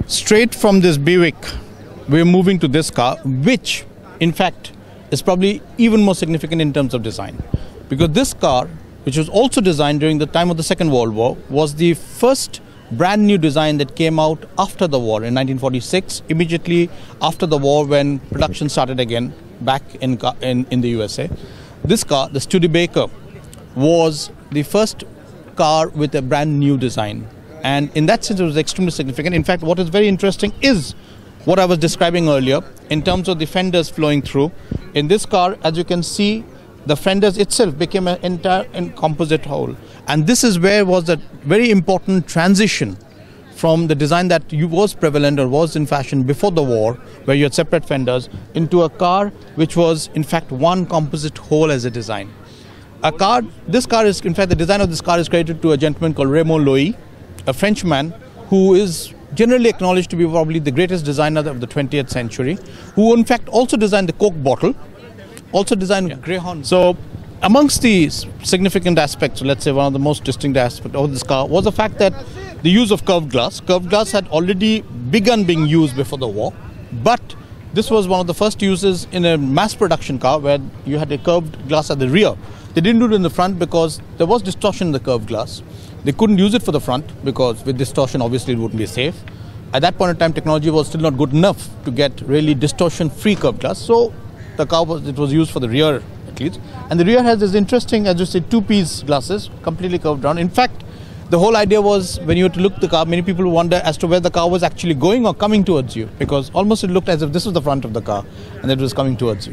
Straight from this Buick, we're moving to this car, which in fact is probably even more significant in terms of design. Because this car, which was also designed during the time of the Second World War, was the first brand new design that came out after the war in 1946, immediately after the war when production started again back in the USA. This car, the Studebaker, was the first car with a brand new design. And in that sense, it was extremely significant. In fact, what is very interesting is what I was describing earlier in terms of the fenders flowing through. In this car, as you can see, the fenders itself became an entire composite whole. And this is where was a very important transition from the design that was prevalent or was in fashion before the war, where you had separate fenders, into a car which was in fact one composite whole as a design. This car is, in fact, the design of this car is credited to a gentleman called Raymond Loewy, a Frenchman who is generally acknowledged to be probably the greatest designer of the 20th century, who in fact also designed the Coke bottle, also designed Greyhound. So amongst the significant aspects, let's say one of the most distinct aspects of this car was the fact that the use of curved glass. Curved glass had already begun being used before the war, but this was one of the first uses in a mass production car where you had a curved glass at the rear. They didn't do it in the front because there was distortion in the curved glass. They couldn't use it for the front because with distortion obviously it wouldn't be safe. At that point in time, technology was still not good enough to get really distortion-free curved glass. So the car was used for the rear at least. And the rear has this interesting, as you say, two-piece glasses, completely curved down. In fact, the whole idea was when you were to look at the car, many people wonder as to where the car was actually going or coming towards you, because almost it looked as if this was the front of the car and it was coming towards you.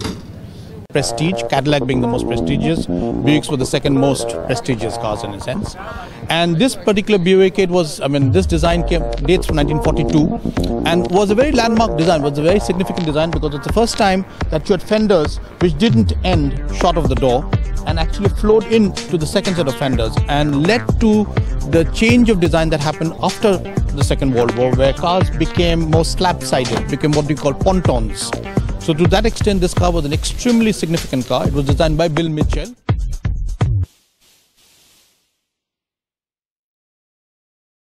Prestige, Cadillac being the most prestigious, Buicks were the second most prestigious cars in a sense. And this particular Buick, this design dates from 1942 and was a very landmark design, was a very significant design because it's the first time that you had fenders which didn't end short of the door and actually flowed into the second set of fenders and led to the change of design that happened after the Second World War, where cars became more slab-sided, became what we call pontons. So to that extent, this car was an extremely significant car. It was designed by Bill Mitchell.